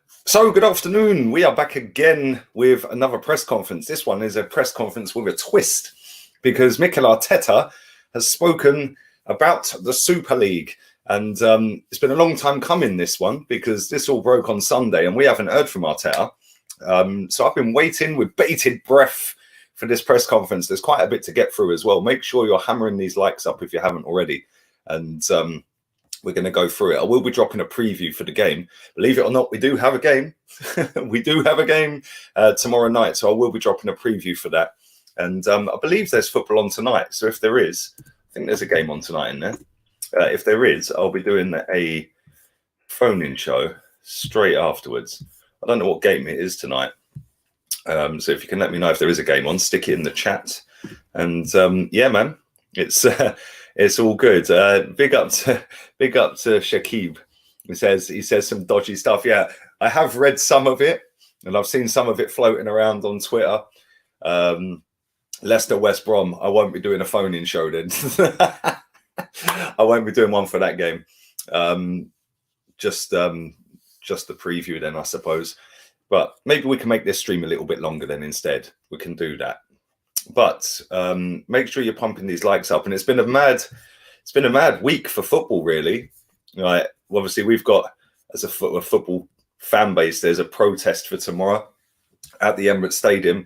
So, good afternoon. We are back again with another press conference. This one is a press conference with a twist because Mikel Arteta has spoken about the Super League. And it's been a long time coming, this one, because this all broke on Sunday and we haven't heard from Arteta. So I've been waiting with bated breath for this press conference. There's quite a bit to get through as well. Make sure you're hammering these likes up if you haven't already. And we're going to go through it. I will be dropping a preview for the game. Believe it or not, we do have a game. We do have a game tomorrow night. So I will be dropping a preview for that. And I believe there's football on tonight. So if there is, I think there's a game on tonight in there. If there is, I'll be doing a phone-in show straight afterwards. I don't know what game it is tonight. So if you can let me know if there is a game on, stick it in the chat. And yeah, man, it's all good. Big up to Shakib. He says some dodgy stuff. Yeah, I have read some of it, and I've seen some of it floating around on Twitter. Leicester West Brom. I won't be doing a phone-in show then. I won't be doing one for that game. Just the preview then, I suppose. But maybe we can make this stream a little bit longer then instead. We can do that. But make sure you're pumping these likes up. And it's been a mad week for football, really. Right? Obviously, we've got, as a football fan base, there's a protest for tomorrow at the Emirates Stadium.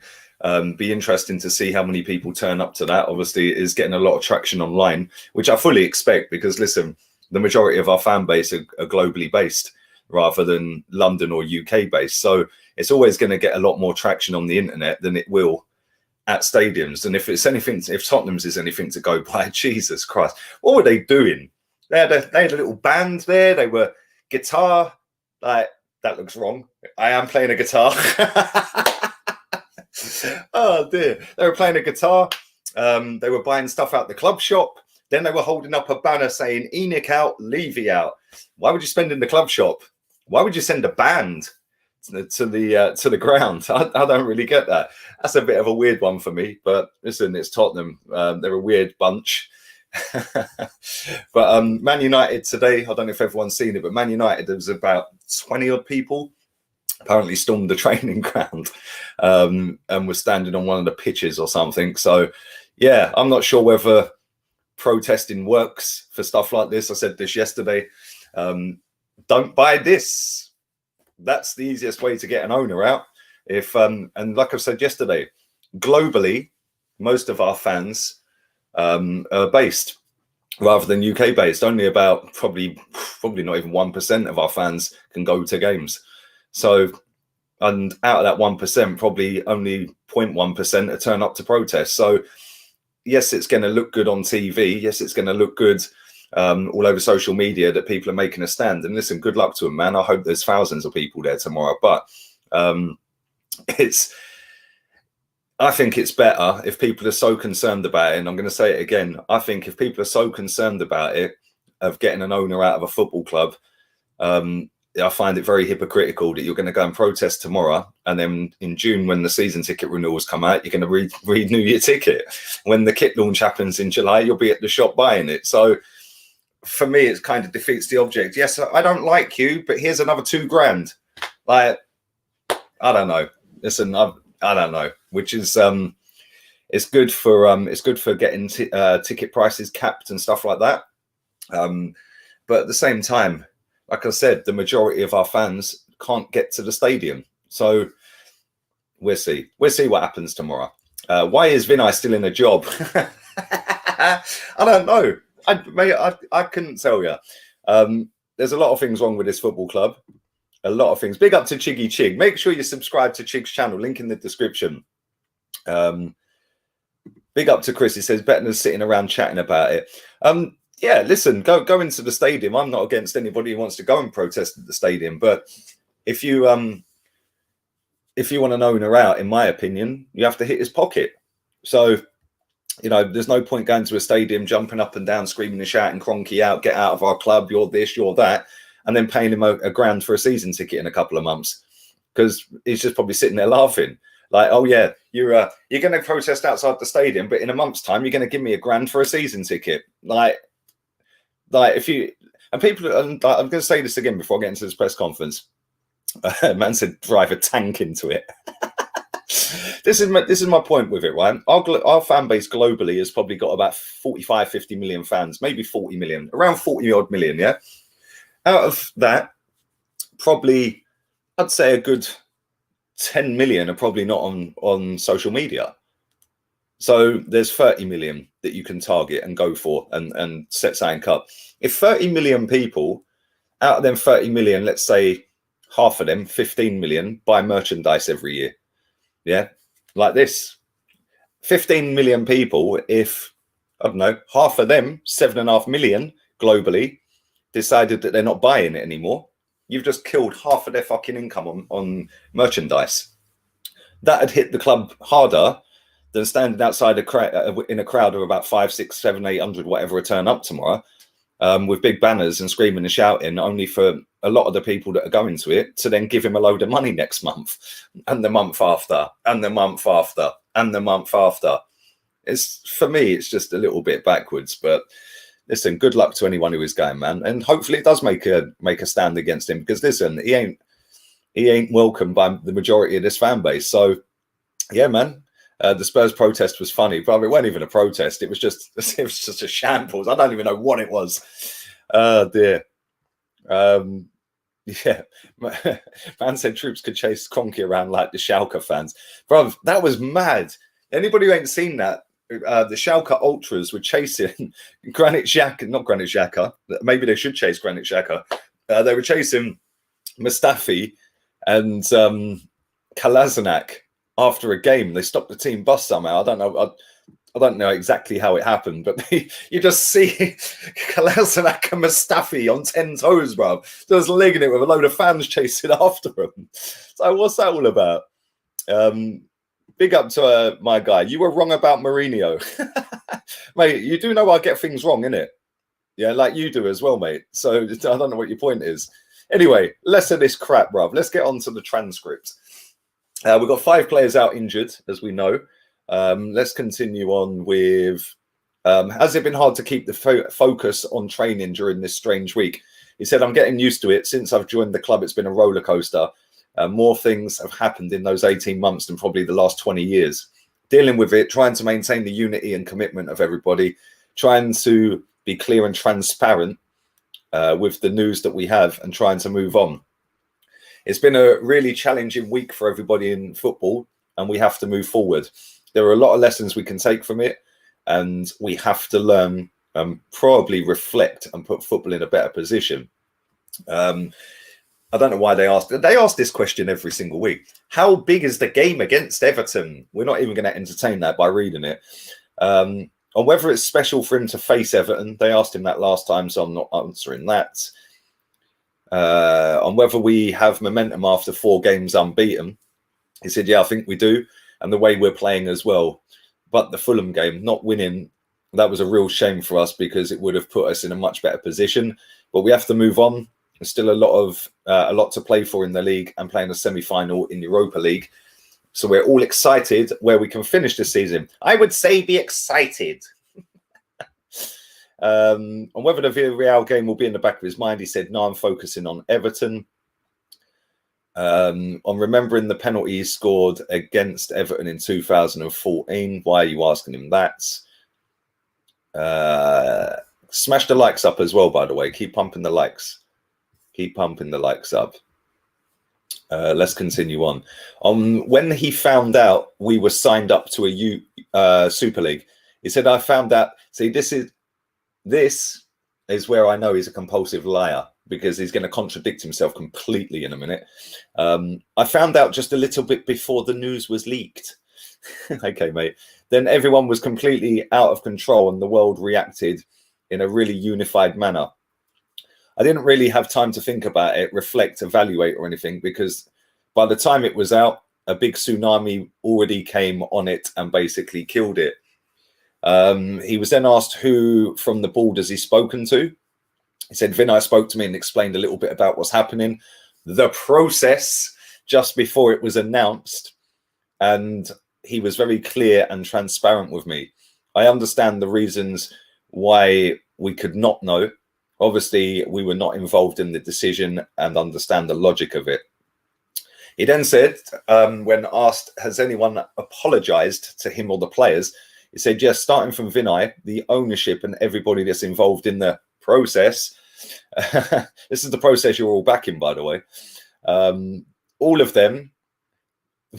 Be interesting to see how many people turn up to that. Obviously, it is getting a lot of traction online, which I fully expect because, listen, the majority of our fan base are globally based rather than London or UK based. So it's always going to get a lot more traction on the internet than it will at stadiums. And if Tottenham's is anything to go by, Jesus Christ, what were they doing? They had a little band there. They were guitar. Like, that looks wrong. I am playing a guitar. Oh dear. They were playing a guitar. They were buying stuff out the club shop. Then they were holding up a banner saying ENIC out, Levy out. Why would you spend in the club shop? Why would you send a band to the ground? I don't really get that. That's a bit of a weird one for me. But listen, it's Tottenham. They're a weird bunch. But Man United today, I don't know if everyone's seen it, but Man United, there was about 20 odd people apparently stormed the training ground and were standing on one of the pitches or something. So yeah, I'm not sure whether protesting works for stuff like this. I said this yesterday. Don't buy this. That's the easiest way to get an owner out. And like I said yesterday, globally, most of our fans are based rather than UK based. Only about probably not even 1% of our fans can go to games. So, and out of that 1%, probably only 0.1% are turn up to protest. So yes, it's going to look good on TV. Yes, it's going to look good all over social media that people are making a stand. And listen, good luck to them, man. I hope there's thousands of people there tomorrow. But I think it's better if people are so concerned about it. And I'm going to say it again. I think if people are so concerned about it, of getting an owner out of a football club, I find it very hypocritical that you're going to go and protest tomorrow, and then in June, when the season ticket renewals come out, you're going to renew your ticket. When the kit launch happens in July, you'll be at the shop buying it. So for me, it kind of defeats the object. Yes, I don't like you, but here's another $2,000. Like, I don't know. Listen, I don't know. Which is it's good for getting ticket prices capped and stuff like that. But at the same time, like I said, the majority of our fans can't get to the stadium. So we'll see. We'll see what happens tomorrow. Why is Vinay still in a job? I don't know. I couldn't tell you. There's a lot of things wrong with this football club. A lot of things. Big up to Chiggy Chig. Make sure you subscribe to Chig's channel. Link in the description. Big up to Chris. He says better than sitting around chatting about it. Yeah, listen, go into the stadium. I'm not against anybody who wants to go and protest at the stadium, but if you want an owner out, in my opinion, you have to hit his pocket. So, you know, there's no point going to a stadium, jumping up and down, screaming and shouting, Kroenke out, get out of our club, you're this, you're that, and then paying him a grand for a season ticket in a couple of months, because he's just probably sitting there laughing. Like, oh yeah, you're going to protest outside the stadium, but in a month's time, you're going to give me a grand for a season ticket. Like if you, and people, and I'm going to say this again before I get into this press conference. Man said drive a tank into it. This is my point with it, right? Our fan base globally has probably got about 45, 50 million fans, maybe 40 million, around 40 odd million, yeah? Out of that, probably, I'd say a good 10 million are probably not on social media. So there's 30 million that you can target and go for and set something up. If 30 million people, out of them 30 million, let's say half of them, 15 million, buy merchandise every year. Yeah, like this. 15 million people, if, I don't know, half of them, 7.5 million globally, decided that they're not buying it anymore, you've just killed half of their fucking income on merchandise. That had hit the club harder than standing outside in a crowd of about 5, 6, 7, 800, whatever, turn up tomorrow, with big banners and screaming and shouting, only for a lot of the people that are going to it to then give him a load of money next month, and the month after, and the month after, and the month after. For me, it's just a little bit backwards. But listen, good luck to anyone who is going, man, and hopefully it does make a stand against him, because listen, he ain't welcomed by the majority of this fan base. So yeah, man. The Spurs protest was funny, but it wasn't even a protest. It was just a shambles. I don't even know what it was. Dear. Yeah. Man said troops could chase Kroenke around like the Schalke fans. Bro, that was mad. Anybody who ain't seen that, the Schalke ultras were chasing Granit Xhaka, not Granit Xhaka. Maybe they should chase Granit Xhaka. They were chasing Mustafi and Kolasinac after a game. They stopped the team bus somehow. I don't know exactly how it happened, but you just see Kolasinac and Mustafi on 10 toes, bro, just legging it with a load of fans chasing after him. So what's that all about? Big up to my guy. You were wrong about Mourinho. Mate, you do know I get things wrong, innit? Yeah, like you do as well, mate. So I don't know what your point is. Anyway, less of this crap, bruv. Let's get on to the transcript. We've got 5 players out injured, as we know. Let's continue on with, has it been hard to keep the focus on training during this strange week? He said, I'm getting used to it. Since I've joined the club, it's been a roller coaster. More things have happened in those 18 months than probably the last 20 years. Dealing with it, trying to maintain the unity and commitment of everybody, trying to be clear and transparent with the news that we have, and trying to move on. It's been a really challenging week for everybody in football, and we have to move forward. There are a lot of lessons we can take from it, and we have to learn and probably reflect and put football in a better position. I don't know why they ask this question every single week. How big is the game against Everton? We're not even going to entertain that by reading it. On whether it's special for him to face Everton, they asked him that last time, so I'm not answering that. On whether we have momentum after 4 games unbeaten, he said, yeah, I think we do, and the way we're playing as well. But the Fulham game, not winning, that was a real shame for us, because it would have put us in a much better position. But we have to move on. There's still a lot to play for in the league, and playing a semi-final in Europa League. So we're all excited where we can finish the season. I would say be excited. On whether the Villarreal game will be in the back of his mind, he said, no, I'm focusing on Everton. On remembering the penalty he scored against Everton in 2014. Why are you asking him that? Smash the likes up as well, by the way. Keep pumping the likes. Keep pumping the likes up. Let's continue on. When he found out we were signed up to a Super League, he said, I found out. See, this is where I know he's a compulsive liar, because he's going to contradict himself completely in a minute. I found out just a little bit before the news was leaked. Okay, mate. Then everyone was completely out of control, and the world reacted in a really unified manner. I didn't really have time to think about it, reflect, evaluate or anything, because by the time it was out, a big tsunami already came on it and basically killed it. He was then asked who from the board has he spoken to. He said, Vinay spoke to me and explained a little bit about what's happening, the process just before it was announced. And he was very clear and transparent with me. I understand the reasons why we could not know. Obviously, we were not involved in the decision and understand the logic of it. He then said, when asked, has anyone apologised to him or the players? He said, yes, starting from Vinay, the ownership and everybody that's involved in the process. This is the process you're all backing, by the way. All of them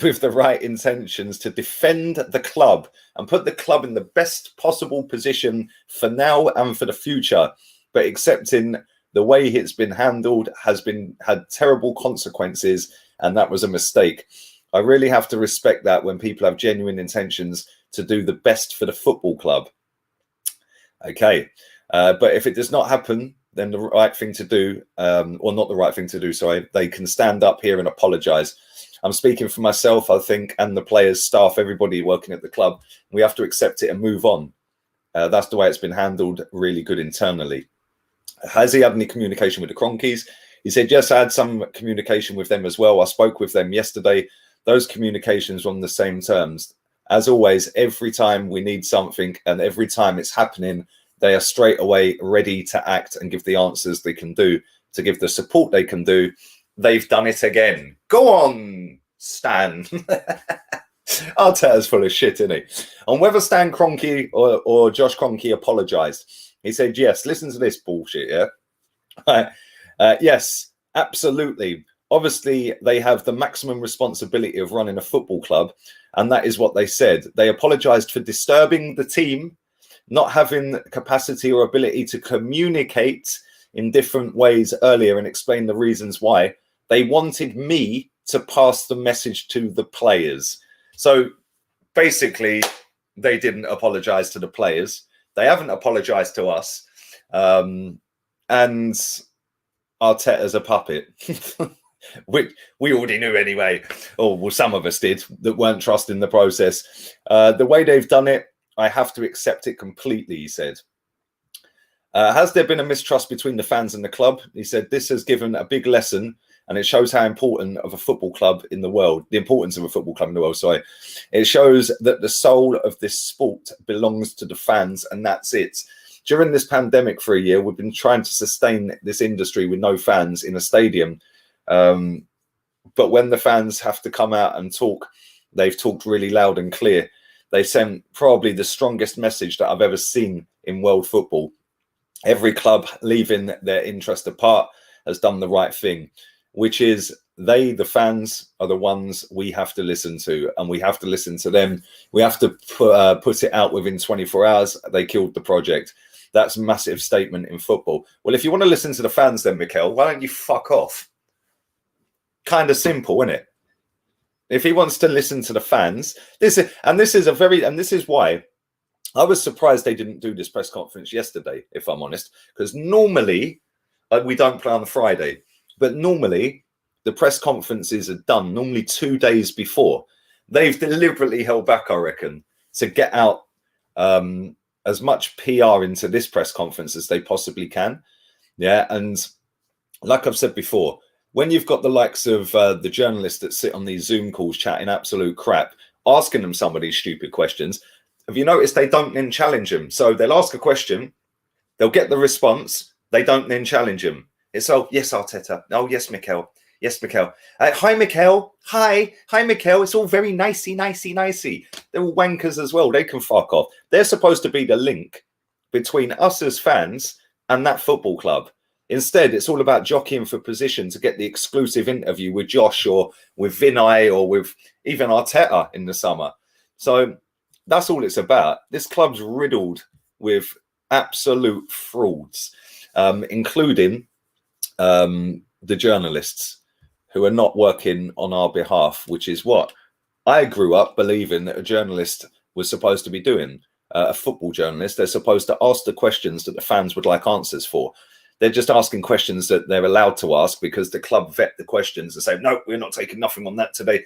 with the right intentions to defend the club and put the club in the best possible position for now and for the future. But accepting the way it's been handled has had terrible consequences, and that was a mistake. I really have to respect that when people have genuine intentions to do the best for the football club. Okay, but if it does not happen, then the right thing to do, or not the right thing to do, sorry, they can stand up here and apologise. I'm speaking for myself, I think, and the players, staff, everybody working at the club. We have to accept it and move on. That's the way it's been handled, really good internally. Has he had any communication with the Kroenke'S? He said, yes, I had some communication with them as well. I spoke with them yesterday. Those communications were on the same terms. As always, every time we need something and every time it's happening, they are straight away ready to act and give the answers they can do, to give the support they can do. They've done it again. Go on, Stan. Arteta's full of shit, isn't he? On whether Stan Kroenke or Josh Kroenke apologised, he said, yes, listen to this bullshit, yeah? Yes, absolutely. Obviously, they have the maximum responsibility of running a football club, and that is what they said. They apologised for disturbing the team, not having capacity or ability to communicate in different ways earlier and explain the reasons why. They wanted me to pass the message to the players. So basically, they didn't apologise to the players. They haven't apologised to us. And Arteta's a puppet, which we already knew anyway. Or well, some of us did, that weren't trusting the process. The way they've done it, I have to accept it completely, he said. Has there been a mistrust between the fans and the club? He said, this has given a big lesson, and it shows how important of a football club in the world, the importance of a football club in the world, sorry. It shows that the soul of this sport belongs to the fans, and that's it. During this pandemic for a year, we've been trying to sustain this industry with no fans in a stadium. But when the fans have to come out and talk, they've talked really loud and clear. They sent probably the strongest message that I've ever seen in world football. Every club, leaving their interest apart, has done the right thing, which is they, the fans, are the ones we have to listen to, and we have to listen to them. We have to put it out within 24 hours. They killed the project. That's a massive statement in football. Well, if you want to listen to the fans then, Mikel, why don't you fuck off? Kind of simple, isn't it? If he wants to listen to the fans, this is why I was surprised they didn't do this press conference yesterday, if I'm honest, because normally we don't play on the Friday, but normally the press conferences are done normally 2 days before. They've deliberately held back, I reckon, to get out as much PR into this press conference as they possibly can. Yeah, and like I've said before, when you've got the likes of the journalists that sit on these Zoom calls chatting absolute crap, asking them some of these stupid questions, have you noticed they don't then challenge them? So they'll ask a question, they'll get the response, they don't then challenge them. It's, oh, yes, Arteta. Oh, yes, Mikel. Yes, Mikel. Hi, Mikel. Hi, Mikel. It's all very nicey. They're all wankers as well. They can fuck off. They're supposed to be the link between us as fans and that football club. Instead, it's all about jockeying for position to get the exclusive interview with Josh or with Vinay or with even Arteta in the summer. So that's all it's about. This club's riddled with absolute frauds, including the journalists who are not working on our behalf, which is what I grew up believing that a journalist was supposed to be doing. A football journalist, they're supposed to ask the questions that the fans would like answers for. They're just asking questions that they're allowed to ask because the club vet the questions and say, no, we're not taking nothing on that today.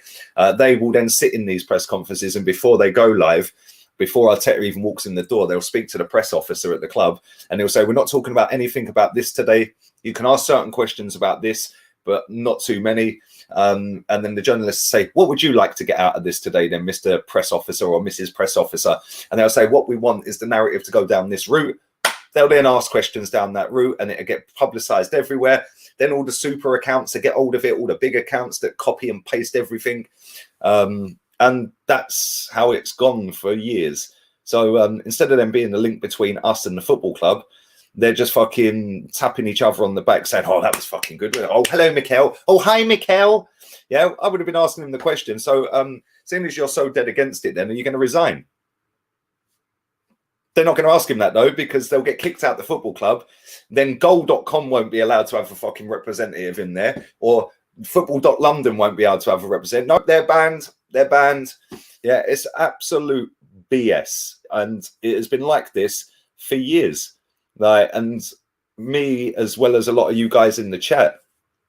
They will then sit in these press conferences, and before they go live, before Arteta even walks in the door, they'll speak to the press officer at the club and they'll say, we're not talking about anything about this today. You can ask certain questions about this, but not too many. And then the journalists say, what would you like to get out of this today then, Mr. Press Officer or Mrs. Press Officer? And they'll say, what we want is the narrative to go down this route. They'll then ask questions down that route and it'll get publicized everywhere. Then all the super accounts that get hold of it, all the big accounts that copy and paste everything. And that's how it's gone for years. So instead of them being the link between us and the football club, they're just fucking tapping each other on the back saying, oh, that was fucking good. Oh, hello, Mikel. Oh, hi, Mikel. Yeah, I would have been asking him the question. So seeing as you're so dead against it, then are you going to resign? They're not going to ask him that, though, because they'll get kicked out the football club. Then goal.com won't be allowed to have a fucking representative in there, or football.london won't be able to have a representative. No, they're banned. They're banned. Yeah, it's absolute BS. And it has been like this for years. Like, and me, as well as a lot of you guys in the chat,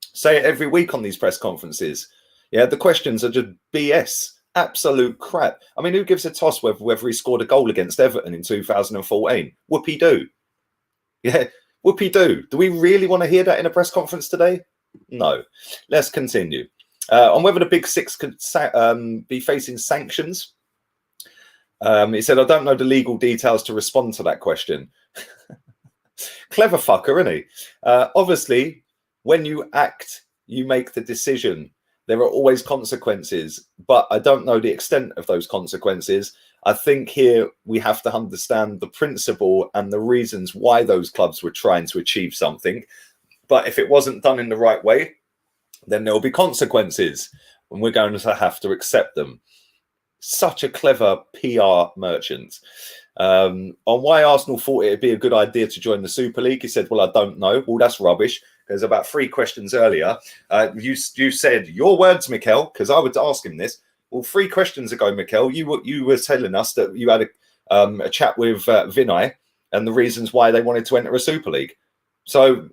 say it every week on these press conferences. Yeah, the questions are just BS. Absolute crap. I mean, who gives a toss whether he scored a goal against Everton in 2014? Whoopie-doo. Yeah, whoopie-doo. Do we really want to hear that in a press conference today? No. Let's continue. On whether the Big Six could be facing sanctions. He said, I don't know the legal details to respond to that question. Clever fucker, isn't he? Obviously, when you act, you make the decision. There are always consequences, but I don't know the extent of those consequences. I think here we have to understand the principle and the reasons why those clubs were trying to achieve something. But if it wasn't done in the right way, then there will be consequences, and we're going to have to accept them. Such a clever PR merchant. On why Arsenal thought it'd be a good idea to join the Super League, he said, well, I don't know. Well, that's rubbish. There's about 3 questions earlier. You said your words, Mikel, because I would ask him this. Well, 3 questions ago, Mikel, you were telling us that you had a chat with Vinay and the reasons why they wanted to enter a Super League. So,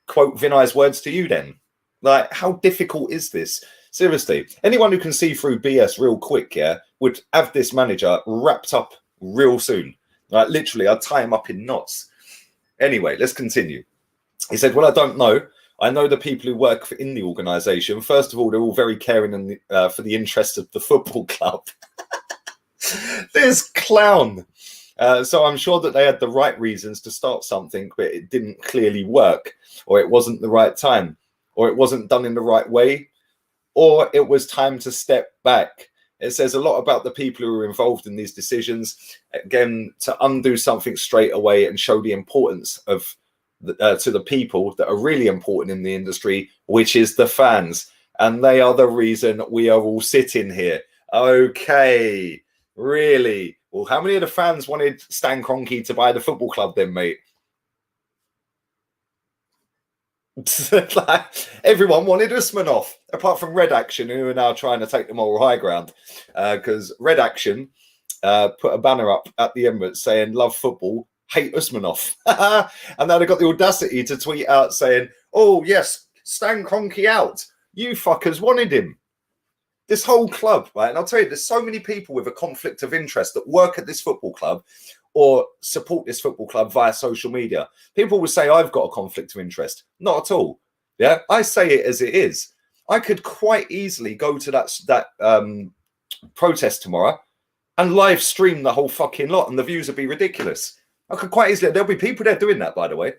quote Vinay's words to you then. Like, how difficult is this? Seriously, anyone who can see through BS real quick, yeah, would have this manager wrapped up real soon. Like, literally, I'd tie him up in knots. Anyway, let's continue. He said, well, I don't know. I know the people who work in the organisation. First of all, they're all very caring for the interests of the football club. This clown. So I'm sure that they had the right reasons to start something, but it didn't clearly work, or it wasn't the right time, or it wasn't done in the right way, or it was time to step back. It says a lot about the people who are involved in these decisions. Again, to undo something straight away and show the importance of to the people that are really important in the industry, which is the fans. And they are the reason we are all sitting here. Okay, really? Well, how many of the fans wanted Stan Kroenke to buy the football club then, mate? Like, everyone wanted Usman off, apart from Red Action, who are now trying to take the moral high ground. Because Red Action put a banner up at the Emirates saying, love football, hate Usmanov. And now they've got the audacity to tweet out saying, oh, yes, Stan Kroenke out. You fuckers wanted him. This whole club, right? And I'll tell you, there's so many people with a conflict of interest that work at this football club or support this football club via social media. People will say, I've got a conflict of interest. Not at all. Yeah, I say it as it is. I could quite easily go to that protest tomorrow and live stream the whole fucking lot, and the views would be ridiculous. I could quite easily. There'll be people there doing that, by the way.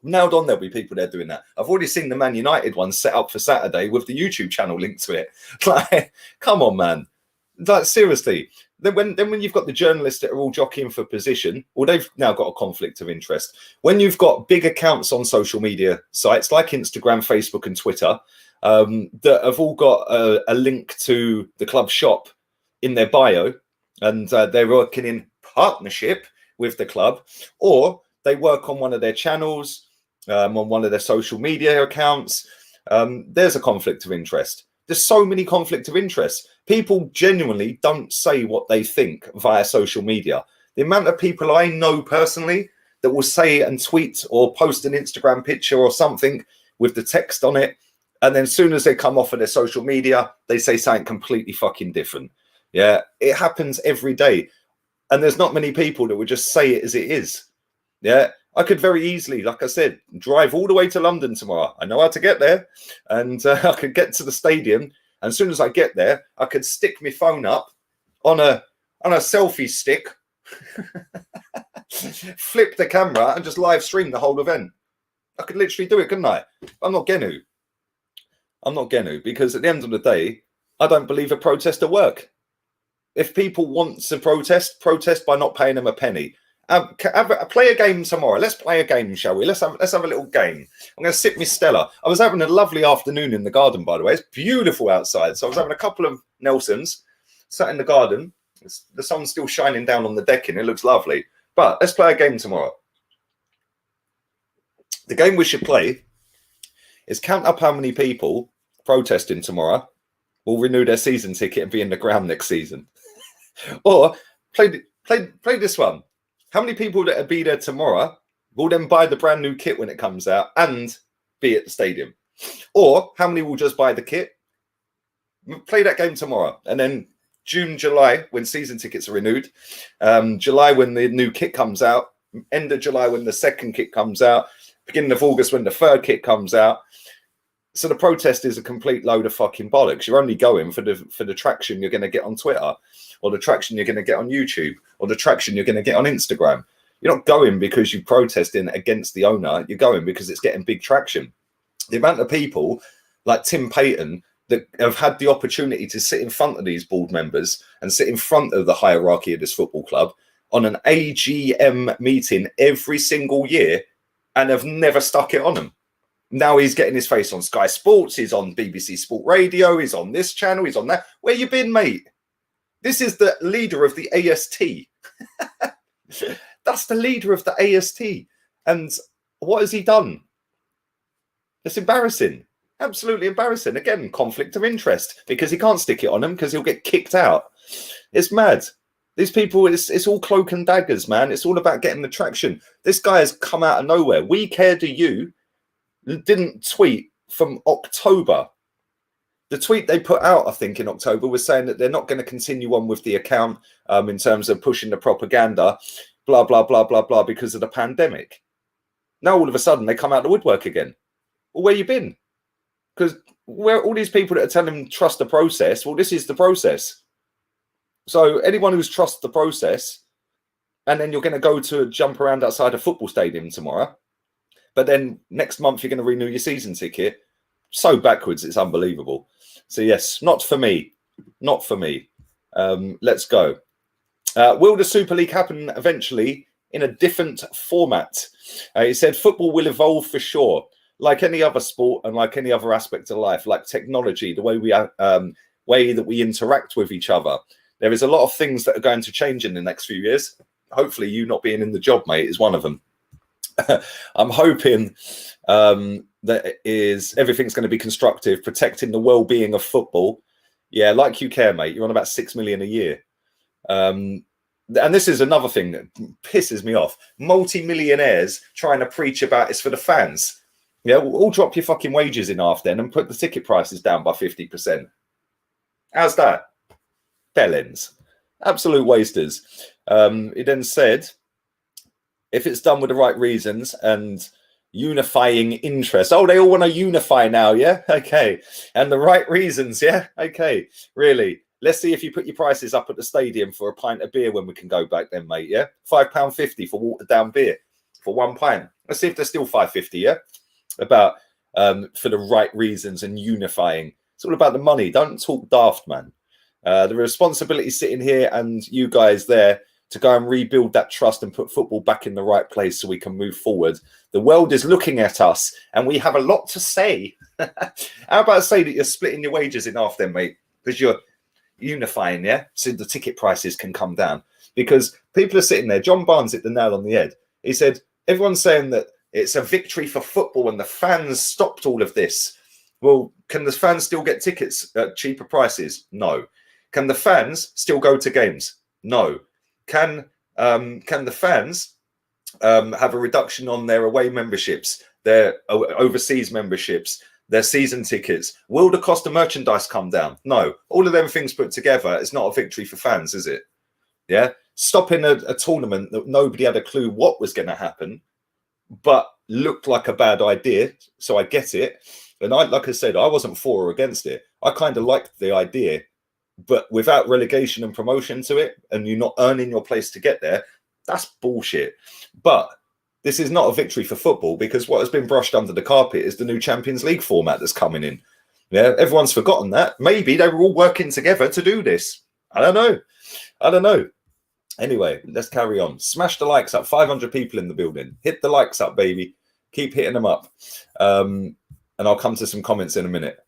Nailed on, there'll be people there doing that. I've already seen the Man United one set up for Saturday with the YouTube channel linked to it. Like, come on, man. Like, seriously. Then when you've got the journalists that are all jockeying for position, well, they've now got a conflict of interest. When you've got big accounts on social media sites like Instagram, Facebook, and Twitter that have all got a link to the club shop in their bio, and they're working in partnership with the club, or they work on one of their channels, on one of their social media accounts, there's a conflict of interest. There's so many conflict of interest. People genuinely don't say what they think via social media. The amount of people I know personally that will say and tweet or post an Instagram picture or something with the text on it, and then as soon as they come off of their social media, they say something completely fucking different. Yeah, it happens every day. And there's not many people that would just say it as it is. Yeah, I could very easily, like I said, drive all the way to London tomorrow. I know how to get there. And I could get to the stadium. And as soon as I get there, I could stick my phone up on a selfie stick, flip the camera and just live stream the whole event. I could literally do it, couldn't I? I'm not going to. I'm not going to, because at the end of the day, I don't believe a protest will work. If people want to protest, protest by not paying them a penny. Play a game tomorrow. Let's play a game, shall we? Let's have a little game. I'm going to sit Miss Stella. I was having a lovely afternoon in the garden, by the way. It's beautiful outside. So I was having a couple of Nelsons, sat in the garden. The sun's still shining down on the decking. It looks lovely. But let's play a game tomorrow. The game we should play is count up how many people protesting tomorrow will renew their season ticket and be in the ground next season. Or play this one. How many people that will be there tomorrow will then buy the brand new kit when it comes out and be at the stadium? Or how many will just buy the kit? Play that game tomorrow. And then June, July, when season tickets are renewed. July, when the new kit comes out. End of July, when the second kit comes out. Beginning of August, when the third kit comes out. So the protest is a complete load of fucking bollocks. You're only going for the traction you're going to get on Twitter, or the traction you're going to get on YouTube, or the traction you're going to get on Instagram. You're not going because you're protesting against the owner. You're going because it's getting big traction. The amount of people like Tim Payton that have had the opportunity to sit in front of these board members and sit in front of the hierarchy of this football club on an AGM meeting every single year and have never stuck it on them. Now he's getting his face on Sky Sports, he's on BBC Sport Radio, he's on this channel, he's on that. Where you been, mate? This is the leader of the AST. That's the leader of the AST. And what has he done? It's embarrassing. Absolutely embarrassing. Again, conflict of interest, because he can't stick it on them because he'll get kicked out. It's mad. These people, it's all cloak and daggers, man. It's all about getting the traction. This guy has come out of nowhere. We Care Do You didn't tweet from October. The tweet they put out, I think, in October was saying that they're not going to continue on with the account in terms of pushing the propaganda, blah, blah, blah, blah, blah, because of the pandemic. Now, all of a sudden, they come out the woodwork again. Well, where you been? Because where all these people that are telling them trust the process, well, this is the process. So anyone who's trust the process, and then you're going to go to jump around outside a football stadium tomorrow, but then next month you're going to renew your season ticket. So backwards, it's unbelievable. So yes, not for me. Not for me. Let's go. Will the Super League happen eventually in a different format? He said football will evolve for sure, like any other sport and like any other aspect of life, like technology, the way that we interact with each other. There is a lot of things that are going to change in the next few years. Hopefully you not being in the job, mate, is one of them. I'm hoping that everything's going to be constructive, protecting the well-being of football. Yeah, like you care, mate. You're on about 6 million a year. And this is another thing that pisses me off. Multi-millionaires trying to preach about it's for the fans. Yeah, we'll all drop your fucking wages in half then and put the ticket prices down by 50%. How's that? Bellends. Absolute wasters. He then said, if it's done with the right reasons and unifying interests. Oh, they all want to unify now, yeah? Okay. And the right reasons, yeah? Okay. Really? Let's see if you put your prices up at the stadium for a pint of beer when we can go back then, mate, yeah? £5.50 for watered down beer for 1 pint. Let's see if they're still £5.50, yeah? About for the right reasons and unifying. It's all about the money. Don't talk daft, man. The responsibility sitting here and you guys there to go and rebuild that trust and put football back in the right place so we can move forward. The world is looking at us and we have a lot to say. How about say that you're splitting your wages in half then, mate? Because you're unifying, yeah? So the ticket prices can come down. Because people are sitting there. John Barnes hit the nail on the head. He said, everyone's saying that it's a victory for football and the fans stopped all of this. Well, can the fans still get tickets at cheaper prices? No. Can the fans still go to games? No. Can the fans have a reduction on their away memberships, their overseas memberships, their season tickets? Will the cost of merchandise come down? No. All of them things put together, it's not a victory for fans, is it? Yeah. Stopping a tournament that nobody had a clue what was going to happen, but looked like a bad idea. So I get it. And like I said, I wasn't for or against it. I kind of liked the idea. But without relegation and promotion to it, and you're not earning your place to get there, that's bullshit. But this is not a victory for football, because what has been brushed under the carpet is the new Champions League format that's coming in. Yeah, everyone's forgotten that. Maybe they were all working together to do this. I don't know. I don't know. Anyway, let's carry on. Smash the likes up. 500 people in the building. Hit the likes up, baby. Keep hitting them up. And I'll come to some comments in a minute.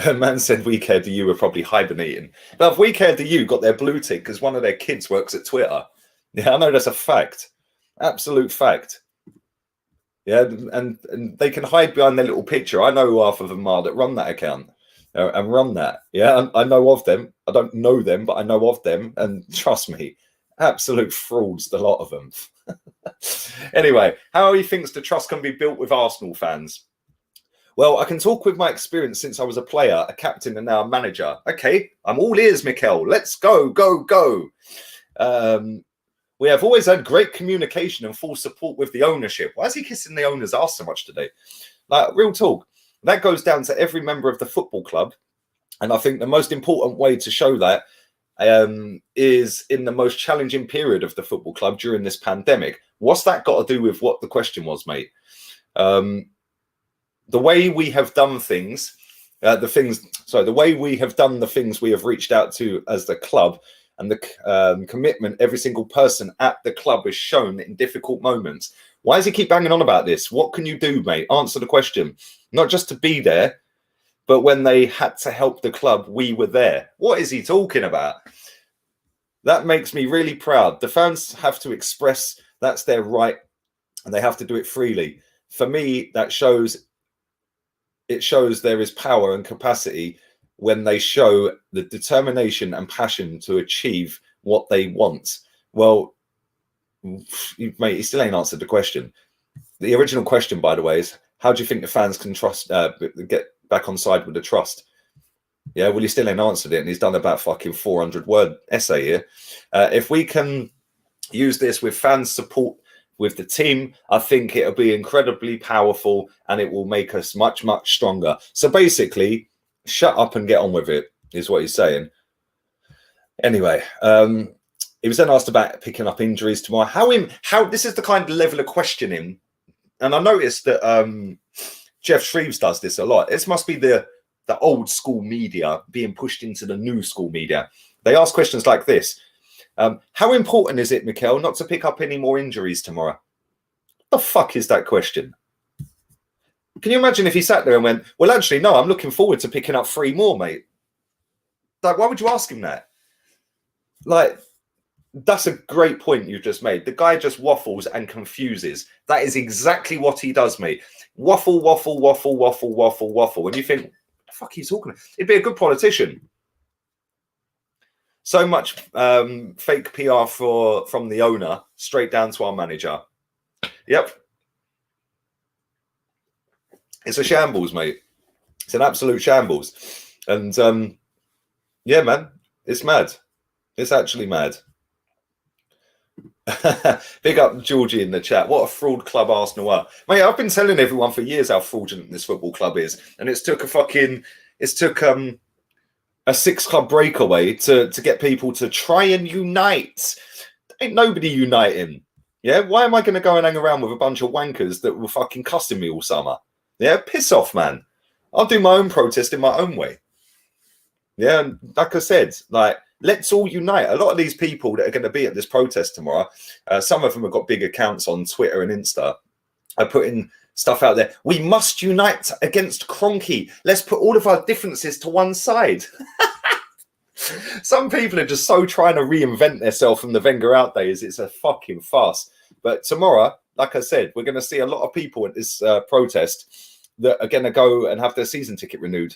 A man said We Care Do You were probably hibernating. But if We Care Do You got their blue tick because one of their kids works at Twitter. Yeah, I know that's a fact. Absolute fact. Yeah, and they can hide behind their little picture. I know half of them are that run that account and run that. Yeah, I know of them. I don't know them, but I know of them. And trust me, absolute frauds, the lot of them. Anyway, how he thinks the trust can be built with Arsenal fans. Well, I can talk with my experience since I was a player, a captain, and now a manager. Okay, I'm all ears, Mikel. Let's go, go, go. We have always had great communication and full support with the ownership. Why is he kissing the owner's ass so much today? Like, real talk. That goes down to every member of the football club. And I think the most important way to show that is in the most challenging period of the football club during this pandemic. What's that got to do with what the question was, mate? The way we have done things, the way we have done the things we have reached out to as the club, and the commitment every single person at the club has shown in difficult moments. Why does he keep banging on about this? What can you do, mate? Answer the question. Not just to be there, but when they had to help the club, we were there. What is he talking about? That makes me really proud. The fans have to express that's their right, and they have to do it freely. For me, it shows there is power and capacity when they show the determination and passion to achieve what they want. Well, mate, he still ain't answered the question. The original question, by the way, is how do you think the fans can get back on side with the trust? Yeah, well, he still ain't answered it, and he's done about fucking 400-word essay here. If we can use this with fans' support with the team, I think it'll be incredibly powerful, and it will make us much, much stronger. So basically, shut up and get on with it, is what he's saying. Anyway, he was then asked about picking up injuries tomorrow. How this is the kind of level of questioning, and I noticed that Jeff Shreves does this a lot. This must be the old school media being pushed into the new school media. They ask questions like this. How important is it, Mikel, not to pick up any more injuries tomorrow? What the fuck is that question? Can you imagine if he sat there and went, well, actually, no, I'm looking forward to picking up 3 more, mate. Like, why would you ask him that? Like, that's a great point you've just made. The guy just waffles and confuses. That is exactly what he does, mate. Waffle, waffle, waffle, waffle, waffle, waffle. And you think, what the fuck are you talking about? He'd be a good politician. So much fake PR from the owner straight down to our manager. Yep. It's a shambles, mate. It's an absolute shambles. And yeah, man, it's mad. It's actually mad. Big up Georgie in the chat. What a fraud club Arsenal are. Mate, I've been telling everyone for years how fraudulent this football club is. And it took a 6-club breakaway to get people to try and unite. Ain't nobody uniting. Yeah, why am I going to go and hang around with a bunch of wankers that were fucking cussing me all summer? Yeah, piss off, man. I'll do my own protest in my own way. Yeah, and like I said, like, let's all unite. A lot of these people that are going to be at this protest tomorrow, some of them have got big accounts on Twitter and Insta, are putting stuff out there. We must unite against Kroenke. Let's put all of our differences to one side. Some people are just so trying to reinvent themselves from the Wenger out days. It's a fucking farce. But tomorrow, like I said, we're going to see a lot of people at this protest that are going to go and have their season ticket renewed.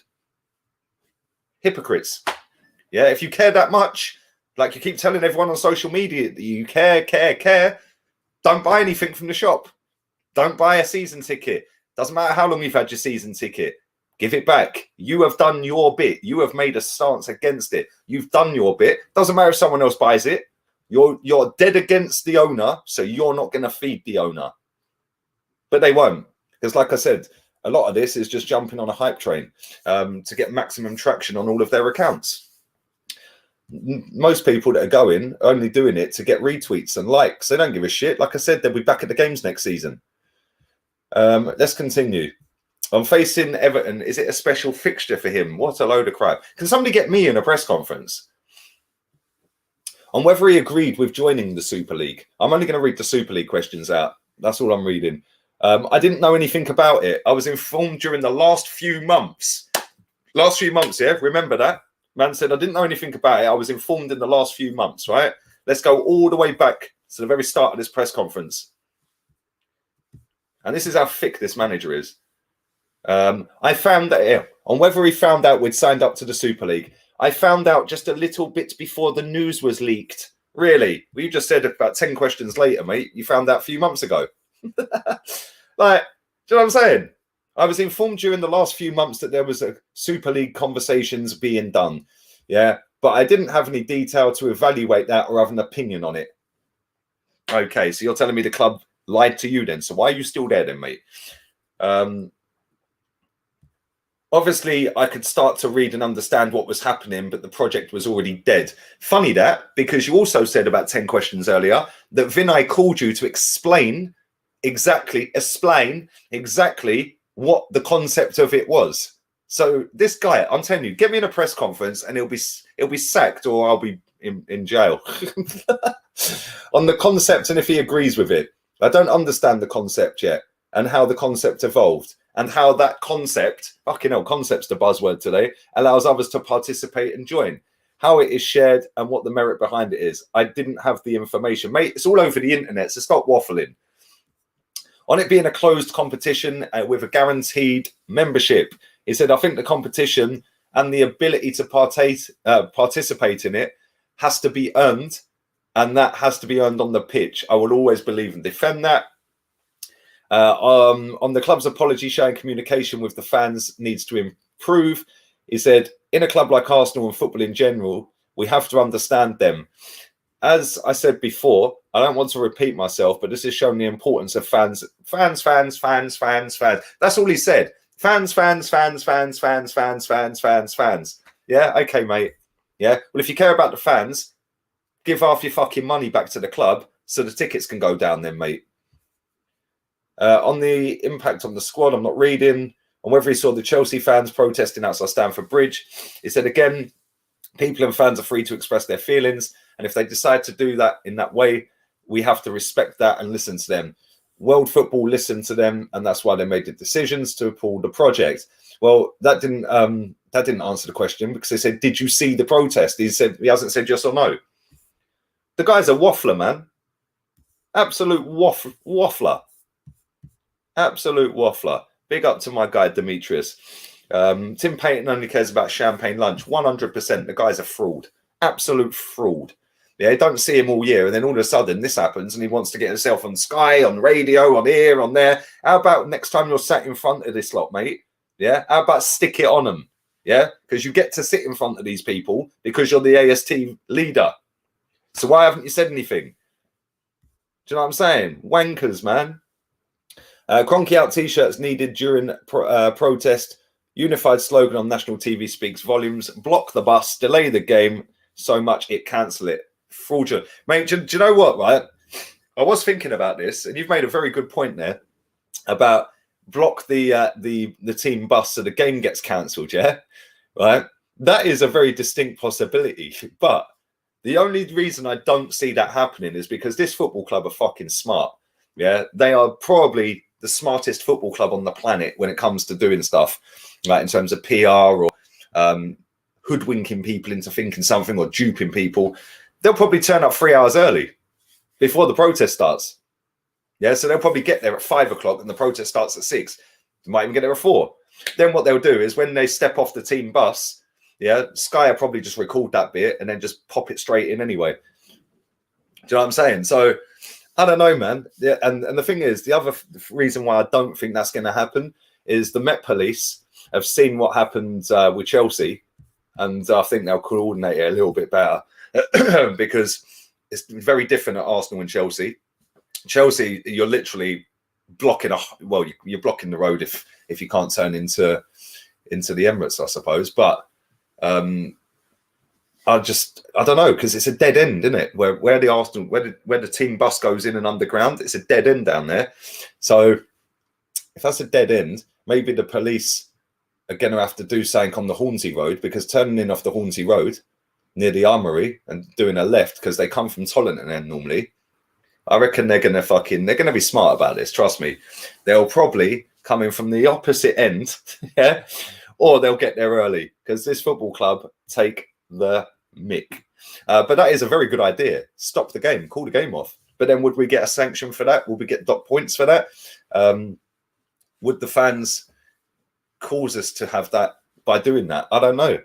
Hypocrites. Yeah, if you care that much, like you keep telling everyone on social media that you care, don't buy anything from the shop. Don't buy a season ticket. Doesn't matter how long you've had your season ticket. Give it back. You have done your bit. You have made a stance against it. You've done your bit. Doesn't matter if someone else buys it. You're dead against the owner, so you're not going to feed the owner. But they won't. Because like I said, a lot of this is just jumping on a hype train to get maximum traction on all of their accounts. most people that are going are only doing it to get retweets and likes. They don't give a shit. Like I said, they'll be back at the games next season. Let's continue. I'm facing Everton. Is it a special fixture for him? What a load of crap. Can somebody get me in a press conference on whether he agreed with joining the Super League? I'm only going to read the Super League questions out. That's all I'm reading. I didn't know anything about it. I was informed during the last few months. Last few months, yeah? Remember that? Man said, I didn't know anything about it. I was informed in the last few months, right? Let's go all the way back to the very start of this press conference. And this is how thick this manager is. I found that on whether he found out we'd signed up to the Super League. I found out just a little bit before the news was leaked. Really? Well, you just said about 10 questions later, mate. You found out a few months ago. Like, do you know what I'm saying? I was informed during the last few months that there was a Super League conversations being done. Yeah, but I didn't have any detail to evaluate that or have an opinion on it. Okay, so you're telling me the club lied to you then. So why are you still there then, mate? Obviously, I could start to read and understand what was happening, but the project was already dead. Funny that, because you also said about 10 questions earlier that Vinay called you to explain exactly what the concept of it was. So this guy, I'm telling you, get me in a press conference and he'll be sacked or I'll be in jail on the concept and if he agrees with it. I don't understand the concept yet and how the concept evolved. And how that concept, fucking hell, concept's the buzzword today, allows others to participate and join. How it is shared and what the merit behind it is. I didn't have the information. Mate, it's all over the internet, so stop waffling. On it being a closed competition with a guaranteed membership, he said, I think the competition and the ability to participate in it has to be earned, and that has to be earned on the pitch. I will always believe and defend that. On the club's apology, showing communication with the fans needs to improve. He said, in a club like Arsenal and football in general, we have to understand them. As I said before, I don't want to repeat myself, but this is showing the importance of fans. Fans. That's all he said. Fans. Yeah, okay, mate. Yeah, well, if you care about the fans, give half your fucking money back to the club so the tickets can go down then, mate. On the impact on the squad, I'm not reading. On whether he saw the Chelsea fans protesting outside Stamford Bridge, he said, again, people and fans are free to express their feelings. And if they decide to do that in that way, we have to respect that and listen to them. World football listened to them, and that's why they made the decisions to pull the project. Well, that didn't answer the question because they said, did you see the protest? He hasn't said yes or no. The guy's a waffler, man. Absolute waffler. Absolute waffler. Big up to my guy, Demetrius. Tim Payton only cares about champagne lunch. 100%. The guy's a fraud. Absolute fraud. Yeah, don't see him all year. And then all of a sudden this happens and he wants to get himself on Sky, on radio, on here, on there. How about next time you're sat in front of this lot, mate? Yeah. How about stick it on them? Yeah. Because you get to sit in front of these people because you're the AST leader. So why haven't you said anything? Do you know what I'm saying? Wankers, man. Kroenke out t-shirts needed during protest. Unified slogan on national TV speaks volumes. Block the bus, delay the game so much it cancel it. Fraudulent. Mate, do you know what, right? I was thinking about this, and you've made a very good point there about block the team bus so the game gets cancelled, yeah? Right? That is a very distinct possibility. But the only reason I don't see that happening is because this football club are fucking smart. Yeah, they are probably the smartest football club on the planet when it comes to doing stuff, like in terms of PR or hoodwinking people into thinking something or duping people. They'll probably turn up 3 hours early before the protest starts. Yeah, so they'll probably get there at 5 o'clock and the protest starts at 6. They might even get there at 4. Then what they'll do is when they step off the team bus, yeah, Sky will probably just record that bit and then just pop it straight in anyway. Do you know what I'm saying? So I don't know, man. Yeah, and the thing is, the other reason why I don't think that's going to happen is the Met Police have seen what happened with Chelsea, and I think they'll coordinate it a little bit better because it's very different at Arsenal and Chelsea. Chelsea, you're literally blocking you're blocking the road if you can't turn into the Emirates, I suppose. But I I don't know, because it's a dead end, isn't it? Where the Arsenal, where the team bus goes in and underground, it's a dead end down there. So if that's a dead end, maybe the police are going to have to do something on the Hornsey Road, because turning in off the Hornsey Road near the Armoury and doing a left, because they come from Tollington end normally, I reckon they're going to be smart about this. Trust me. They'll probably come in from the opposite end, yeah, or they'll get there early, because this football club take the mick. But that is a very good idea. Stop the game, call the game off. But then would we get a sanction for that? Would we get dot points for that? Would the fans cause us to have that by doing that? I don't know.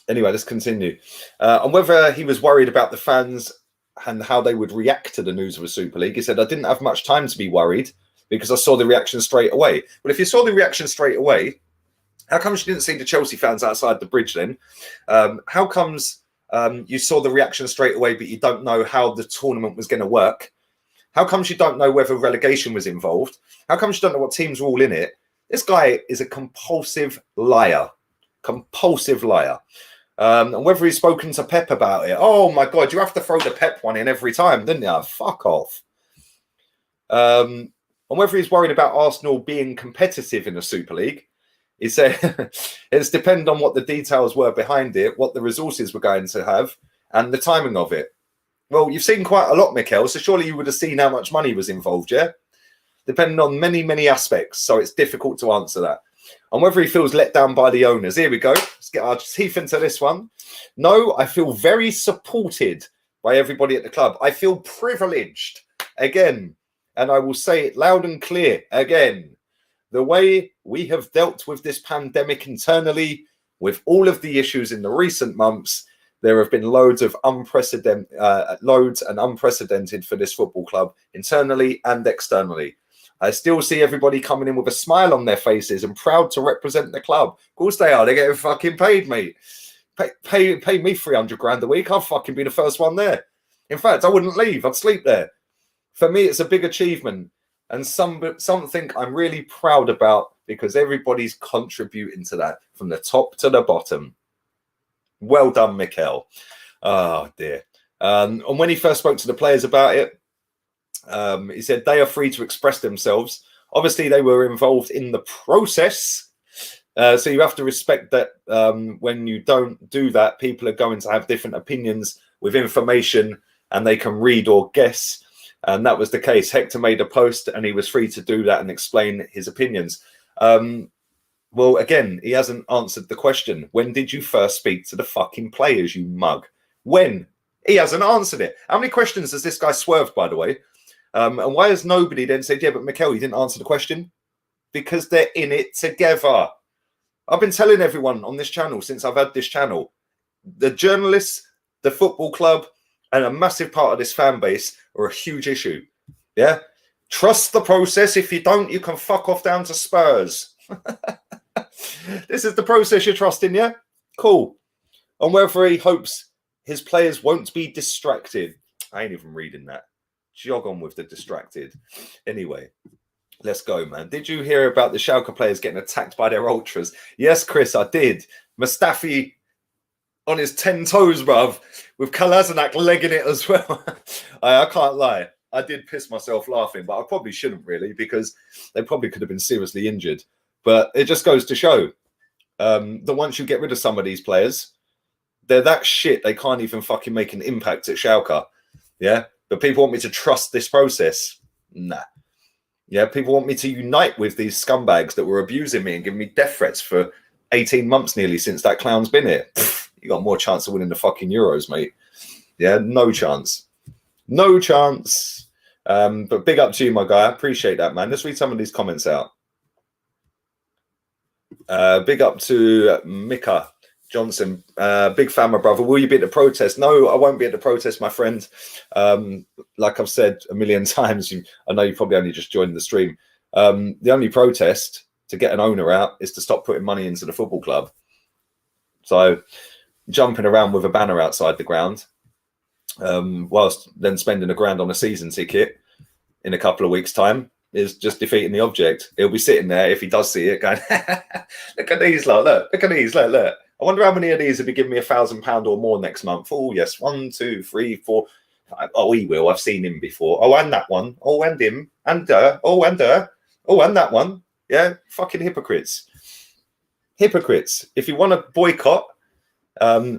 Anyway, let's continue. And whether he was worried about the fans and how they would react to the news of a Super League, he said, I didn't have much time to be worried because I saw the reaction straight away. But if you saw the reaction straight away, how comes you didn't see the Chelsea fans outside the bridge then? How comes you saw the reaction straight away, but you don't know how the tournament was going to work? How comes you don't know whether relegation was involved? How comes you don't know what teams were all in it? This guy is a compulsive liar. Compulsive liar. And whether he's spoken to Pep about it. Oh, my God, you have to throw the Pep one in every time, didn't you? Fuck off. And whether he's worried about Arsenal being competitive in the Super League, he said it's dependent on what the details were behind it, what the resources were going to have, and the timing of it. Well, you've seen quite a lot, Mikel, so surely you would have seen how much money was involved, yeah? Depending on many, many aspects, so it's difficult to answer that. And whether he feels let down by the owners. Here we go. Let's get our teeth into this one. No, I feel very supported by everybody at the club. I feel privileged, again, and I will say it loud and clear, again. The way we have dealt with this pandemic internally, with all of the issues in the recent months, there have been loads and unprecedented for this football club, internally and externally. I still see everybody coming in with a smile on their faces and proud to represent the club. Of course they are. They're getting fucking paid, mate. Pay me 300 grand a week. I'll fucking be the first one there. In fact, I wouldn't leave. I'd sleep there. For me, it's a big achievement and something I'm really proud about, because everybody's contributing to that from the top to the bottom. Well done, Mikel. Oh, dear. And when he first spoke to the players about it, he said they are free to express themselves. Obviously, they were involved in the process. So you have to respect that when you don't do that, people are going to have different opinions with information and they can read or guess. And that was the case. Hector made a post and he was free to do that and explain his opinions. Well, again, he hasn't answered the question. When did you first speak to the fucking players, you mug? When? He hasn't answered it. How many questions has this guy swerved, by the way? And why has nobody then said, yeah, but Mikel, you didn't answer the question? Because they're in it together. I've been telling everyone on this channel since I've had this channel, the journalists, the football club, and a massive part of this fan base are a huge issue. Yeah? Trust the process. If you don't, you can fuck off down to Spurs. This is the process you're trusting, yeah? Cool. And whether he hopes his players won't be distracted. I ain't even reading that. Jog on with the distracted. Anyway, let's go, man. Did you hear about the Schalke players getting attacked by their ultras? Yes, Chris, I did. Mustafi on his 10 toes, bruv, with Kolasinac legging it as well. I can't lie. I did piss myself laughing, but I probably shouldn't really, because they probably could have been seriously injured. But it just goes to show that once you get rid of some of these players, they're that shit they can't even fucking make an impact at Schalke. Yeah? But people want me to trust this process. Nah. Yeah, people want me to unite with these scumbags that were abusing me and giving me death threats for 18 months nearly since that clown's been here. Pfft, you got more chance of winning the fucking Euros, mate. Yeah, no chance. No chance. But big up to you, my guy. I appreciate that, man. Let's read some of these comments out. Big up to Mika Johnson. Big fan, my brother. Will you be at the protest? No, I won't be at the protest, my friend. Like I've said a million times, I know you probably only just joined the stream. The only protest to get an owner out is to stop putting money into the football club. So jumping around with a banner outside the ground, whilst then spending £1 grand on a season ticket in a couple of weeks' time, is just defeating the object. He'll be sitting there, if he does see it, going, look at these, look at these, look. I wonder how many of these will be giving me £1,000 or more next month. Oh, yes. 1, 2, 3, 4. Oh, he will. I've seen him before. Oh, and that one. Oh, and him. And her. Oh, and her. Oh, and that one. Yeah. Fucking hypocrites. Hypocrites. If you want to boycott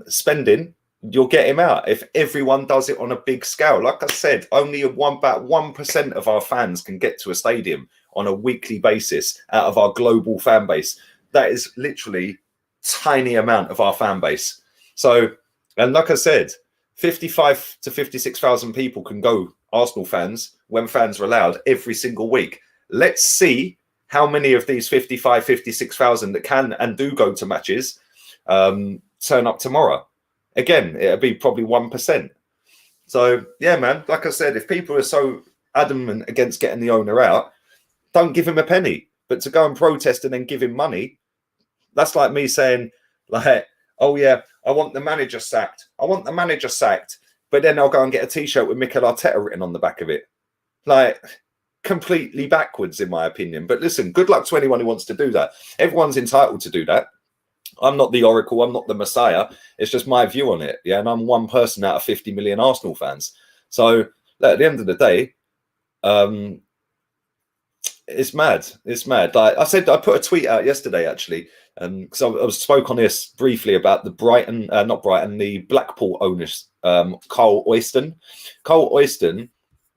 spending, you'll get him out. If everyone does it on a big scale, like I said, only about 1% of our fans can get to a stadium on a weekly basis out of our global fan base. That is literally tiny amount of our fan base. So, and like I said, 55 to 56,000 people can go, Arsenal fans, when fans are allowed, every single week. Let's see how many of these 55, 56,000 that can and do go to matches turn up tomorrow. Again, it'll be probably 1%. So, yeah, man, like I said, if people are so adamant against getting the owner out, don't give him a penny. But to go and protest and then give him money, that's like me saying, like, oh, yeah, I want the manager sacked. I want the manager sacked. But then I'll go and get a T-shirt with Mikel Arteta written on the back of it. Like, completely backwards, in my opinion. But listen, good luck to anyone who wants to do that. Everyone's entitled to do that. I'm not the oracle. I'm not the messiah. It's just my view on it. Yeah, and I'm one person out of 50 million Arsenal fans. So at the end of the day, it's mad. It's mad. Like I said, I put a tweet out yesterday, actually, because I spoke on this briefly about the the Blackpool owners, Carl Oyston. Carl Oyston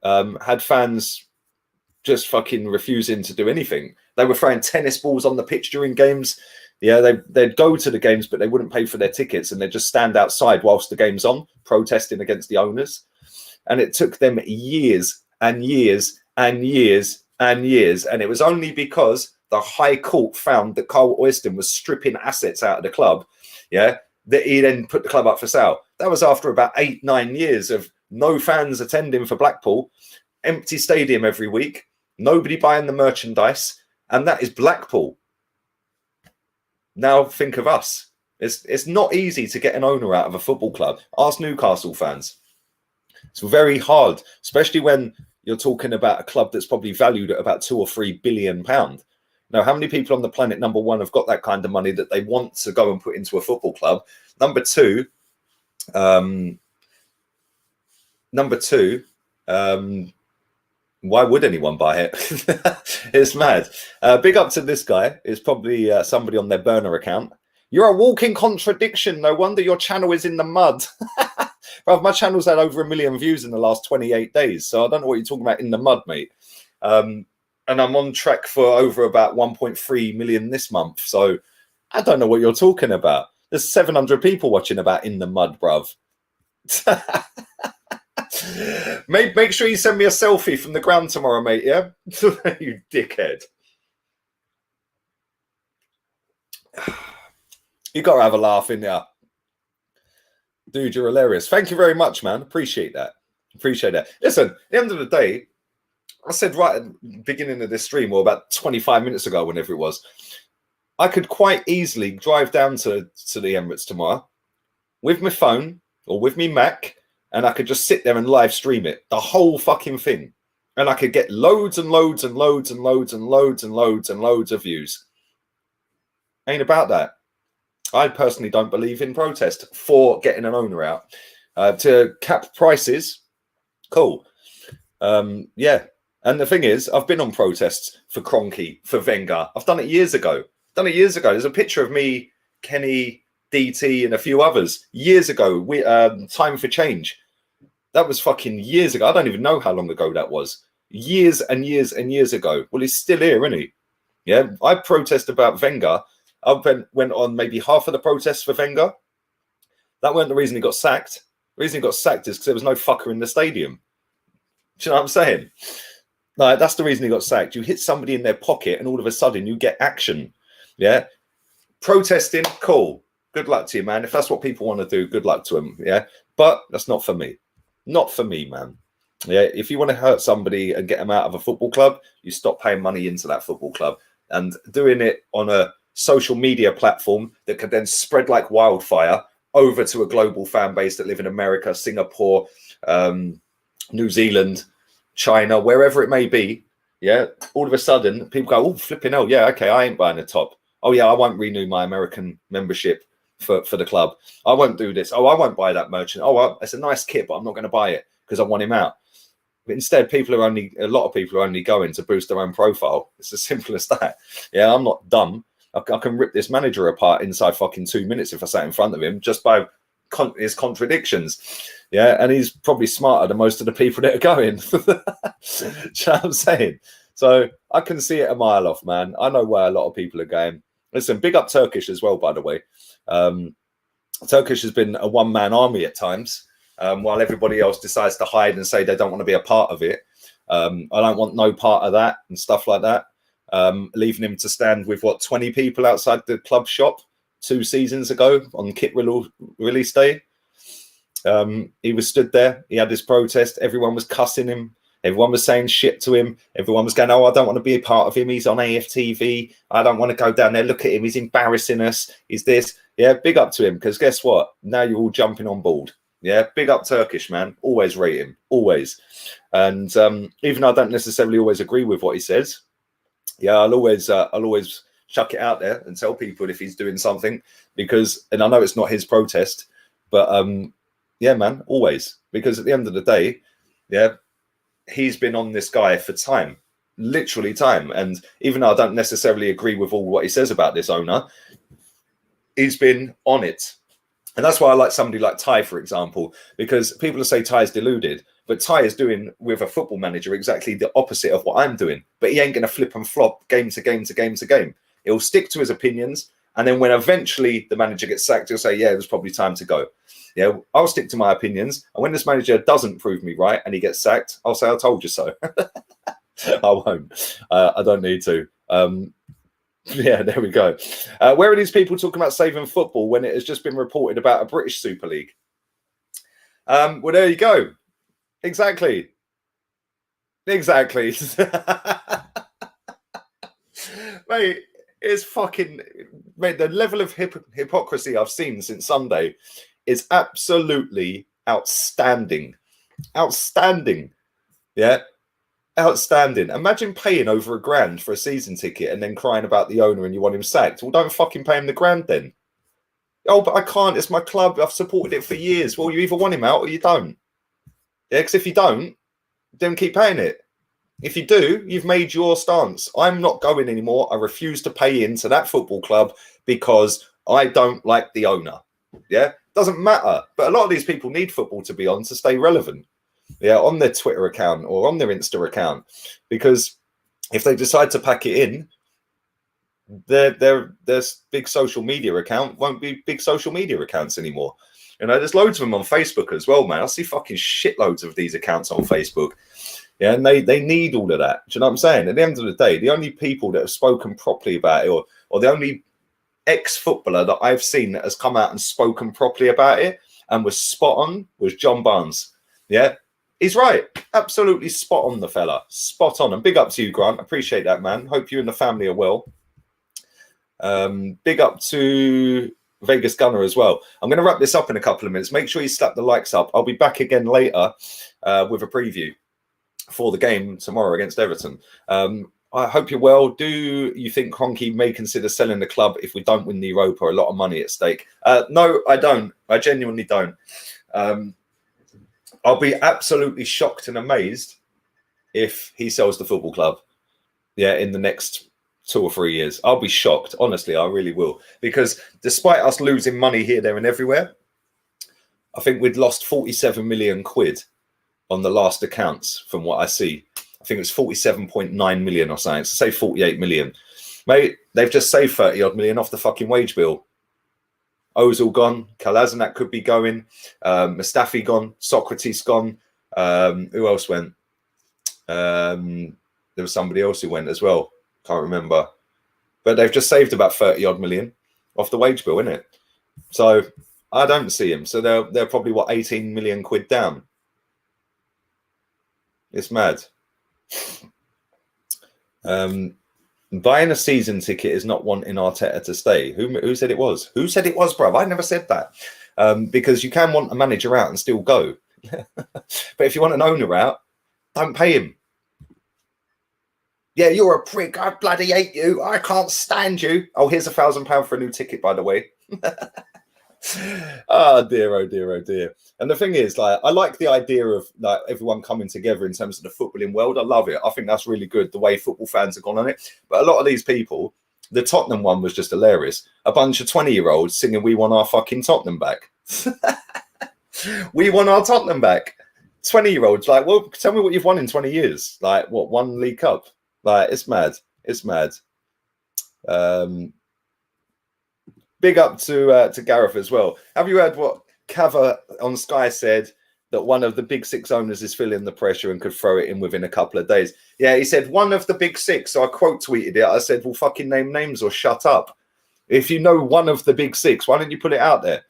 had fans just fucking refusing to do anything. They were throwing tennis balls on the pitch during games. Yeah, they'd go to the games, but they wouldn't pay for their tickets, and they'd just stand outside whilst the game's on, protesting against the owners. And it took them years and years and years and years. And it was only because the High Court found that Carl Oyston was stripping assets out of the club, yeah, that he then put the club up for sale. That was after about 8-9 years of no fans attending for Blackpool, empty stadium every week, nobody buying the merchandise, and that is Blackpool. Now think of us. It's not easy to get an owner out of a football club. Ask Newcastle fans. It's very hard, especially when you're talking about a club that's probably valued at about £2 or £3 billion. Now, how many people on the planet, number one, have got that kind of money that they want to go and put into a football club? Number two, why would anyone buy it? It's mad. Big up to this guy. It's probably somebody on their burner account. You're a walking contradiction. No wonder your channel is in the mud. Bro, my channel's had over 1 million views in the last 28 days. So I don't know what you're talking about in the mud, mate. And I'm on track for over about 1.3 million this month. So I don't know what you're talking about. There's 700 people watching about in the mud, bruv. Make sure you send me a selfie from the ground tomorrow, mate, yeah? You dickhead. You got to have a laugh in there. Dude, you're hilarious. Thank you very much, man. Appreciate that. Appreciate that. Listen, at the end of the day, I said right at the beginning of this stream, or about 25 minutes ago, whenever it was, I could quite easily drive down to the Emirates tomorrow with my phone or with me Mac, and I could just sit there and live stream it, the whole fucking thing. And I could get loads and loads and loads and loads and loads and loads and loads of views. Ain't about that. I personally don't believe in protest for getting an owner out. To cap prices, cool. Yeah. And the thing is, I've been on protests for Kroenke, for Wenger. I've done it years ago. There's a picture of me, Kenny, DT, and a few others years ago. Time for Change. That was fucking years ago. I don't even know how long ago that was. Years and years and years ago. Well, he's still here, isn't he? Yeah. I protest about Wenger. I went on maybe half of the protests for Wenger. That weren't the reason he got sacked. The reason he got sacked is because there was no fucker in the stadium. Do you know what I'm saying? No, that's the reason he got sacked. You hit somebody in their pocket and all of a sudden you get action. Yeah. Protesting, cool. Good luck to you, man. If that's what people want to do, good luck to them. Yeah. But that's not for me. Not for me, man. Yeah. If you want to hurt somebody and get them out of a football club, you stop paying money into that football club. And doing it on a social media platform that could then spread like wildfire over to a global fan base that live in America, Singapore, New Zealand, China, wherever it may be. Yeah. All of a sudden, people go, oh, flipping hell. Yeah. Okay. I ain't buying a top. Oh, yeah. I won't renew my American membership for the club. I won't do this. Oh, I won't buy that merchant. Oh, well, it's a nice kit, but I'm not going to buy it because I want him out. But instead, a lot of people are only going to boost their own profile. It's as simple as that. Yeah, I'm not dumb. I can rip this manager apart inside fucking 2 minutes if I sat in front of him just by his contradictions. Yeah, and he's probably smarter than most of the people that are going. Do you know what I'm saying? So I can see it a mile off, man. I know where a lot of people are going. Listen, big up Turkish as well, by the way. Turkish has been a one-man army at times, while everybody else decides to hide and say they don't want to be a part of it. I don't want no part of that and stuff like that. Leaving him to stand with, 20 people outside the club shop 2 seasons ago on kit release day. He was stood there. He had this protest. Everyone was cussing him. Everyone was saying shit to him. Everyone was going, oh, I don't want to be a part of him. He's on AFTV. I don't want to go down there. Look at him. He's embarrassing us. He's this. Yeah, big up to him, because guess what? Now you're all jumping on board. Yeah, big up Turkish, man. Always rate him. Always. And even though I don't necessarily always agree with what he says, yeah, I'll always chuck it out there and tell people if he's doing something, because, and I know it's not his protest, but yeah, man, always. Because at the end of the day, yeah, he's been on this guy for time, literally time. And even though I don't necessarily agree with all what he says about this owner, he's been on it. And that's why I like somebody like Ty, for example, because people say Ty's deluded, but Ty is doing with a football manager exactly the opposite of what I'm doing. But he ain't going to flip and flop game to game to game to game. He'll stick to his opinions. And then when eventually the manager gets sacked, he'll say, yeah, it was probably time to go. Yeah, I'll stick to my opinions. And when this manager doesn't prove me right and he gets sacked, I'll say, I told you so. I won't. I don't need to. Yeah, there we go. Where are these people talking about saving football when it has just been reported about a British Super League? Well, there you go. Exactly. Exactly. Mate, it's fucking... Mate, the level of hypocrisy I've seen since Sunday is absolutely outstanding. Outstanding. Yeah. Outstanding. Imagine paying over £1,000 for a season ticket and then crying about the owner and you want him sacked. Well, don't fucking pay him the £1,000 then. Oh, but I can't. It's my club. I've supported it for years. Well, you either want him out or you don't. Yeah, because if you don't, then keep paying it. If you do, you've made your stance. I'm not going anymore. I refuse to pay into that football club because I don't like the owner. Yeah, doesn't matter. But a lot of these people need football to be on to stay relevant. Yeah, on their Twitter account or on their Insta account, because if they decide to pack it in, their big social media account won't be big social media accounts anymore. You know, there's loads of them on Facebook as well, man. I see fucking shitloads of these accounts on Facebook. Yeah, and they need all of that. Do you know what I'm saying? At the end of the day, the only people that have spoken properly about it, or the only ex-footballer that I've seen that has come out and spoken properly about it and was spot on, was John Barnes. Yeah. He's right. Absolutely spot on, the fella. Spot on. And big up to you, Grant. Appreciate that, man. Hope you and the family are well. Big up to Vegas Gunner as well. I'm going to wrap this up in a couple of minutes. Make sure you slap the likes up. I'll be back again later with a preview for the game tomorrow against Everton. I hope you're well. Do you think Kroenke may consider selling the club if we don't win the Europa? A lot of money at stake. No, I don't. I genuinely don't. I'll be absolutely shocked and amazed if he sells the football club, yeah, in the next 2 or 3 years. I'll be shocked. Honestly, I really will. Because despite us losing money here, there and everywhere, I think we'd lost 47 million quid on the last accounts from what I see. I think it's 47.9 million or something. So say 48 million. Mate, they've just saved 30 odd million off the fucking wage bill. Ozil gone, Kalazanak could be going, Mustafi gone, Socrates gone. Who else went? There was somebody else who went as well. Can't remember. But they've just saved about 30 odd million off the wage bill, innit? So I don't see him. So they're probably, 18 million quid down. It's mad. Buying a season ticket is not wanting Arteta to stay. Who said it was? Who said it was, bruv? I never said that. Because you can want a manager out and still go. But if you want an owner out, don't pay him. Yeah, you're a prick. I bloody hate you. I can't stand you. Oh, here's £1,000 for a new ticket, by the way. Oh dear, oh dear, oh dear. And the thing is, like, I like the idea of like everyone coming together in terms of the footballing world. I love it. I think that's really good, the way football fans have gone on it. But a lot of these people, the Tottenham one was just hilarious. A bunch of 20-year-olds singing "We Want Our Fucking Tottenham Back." We want our Tottenham back. 20-year-olds, like, well, tell me what you've won in 20 years. Like, what, one League Cup? Like, it's mad. It's mad. Big up to Gareth as well. Have you heard what Cava on Sky said, that one of the big six owners is feeling the pressure and could throw it in within a couple of days? Yeah, he said one of the big six. So I quote tweeted it. I said, well, fucking name names or shut up. If you know one of the big six, why don't you put it out there?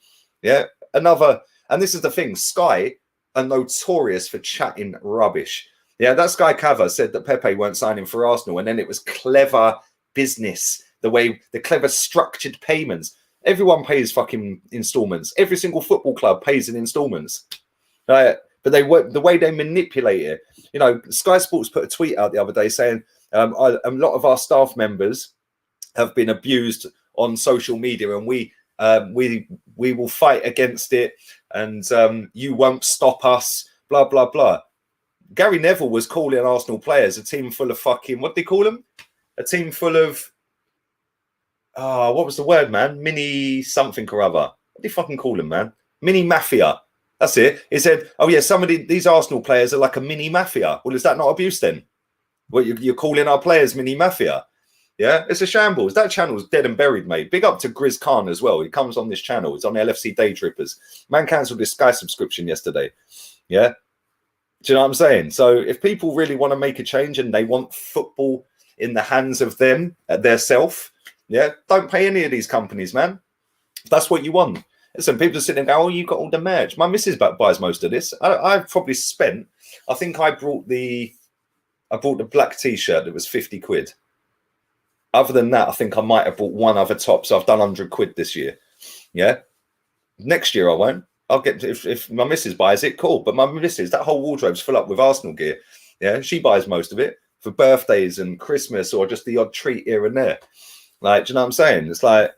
Yeah, another. And this is the thing, Sky are notorious for chatting rubbish. Yeah, that Sky Cava said that Pepe weren't signing for Arsenal, and then it was clever business, the clever structured payments. Everyone pays fucking installments. Every single football club pays in installments. But they work the way they manipulate it. You know, Sky Sports put a tweet out the other day saying a lot of our staff members have been abused on social media, and we will fight against it, and you won't stop us, blah blah blah. Gary Neville was calling Arsenal players a team full of fucking, what do they call them? A team full of what was the word, man? Mini something or other. What do you fucking call them, man? Mini mafia. That's it. He said, oh yeah, some of these Arsenal players are like a mini mafia. Well, is that not abuse then? Well, you're calling our players mini mafia? Yeah, it's a shambles. That channel's dead and buried, mate. Big up to Grizz Khan as well. He comes on this channel. It's on LFC Day Trippers. Man cancelled his Sky subscription yesterday. Yeah. Do you know what I'm saying? So if people really want to make a change and they want football in the hands of them, their self, yeah, don't pay any of these companies, man. If that's what you want. Listen, people are sitting there going, oh, you got all the merch. My missus buys most of this. I've probably spent, I think I brought the black t-shirt that was 50 quid. Other than that, I think I might have bought one other top. So I've done 100 quid this year. Yeah. Next year I won't. I'll get, if my missus buys it, cool. But my missus, that whole wardrobe's full up with Arsenal gear. Yeah. She buys most of it for birthdays and Christmas or just the odd treat here and there. Like, do you know what I'm saying? It's like,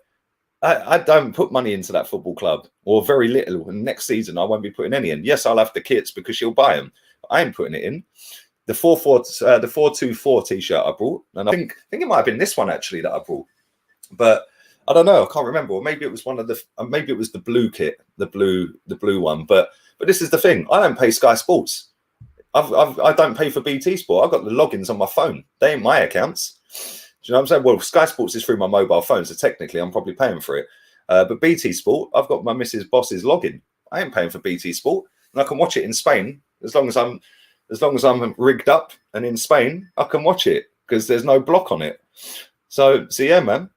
I don't put money into that football club, or very little. And next season, I won't be putting any in. Yes, I'll have the kits because she'll buy them. I ain't putting it in. The 424 t-shirt I brought, and I think it might have been this one actually that I brought, but I don't know. I can't remember. Or maybe it was one of the. Maybe it was the blue kit, the blue one. But this is the thing. I don't pay Sky Sports. I don't pay for BT Sport. I've got the logins on my phone. They ain't my accounts. Do you know what I'm saying? Well, Sky Sports is through my mobile phone, so technically I'm probably paying for it. But BT Sport, I've got my Mrs. Boss's login. I ain't paying for BT Sport, and I can watch it in Spain as long as I'm rigged up and in Spain. I can watch it because there's no block on it. So yeah, man,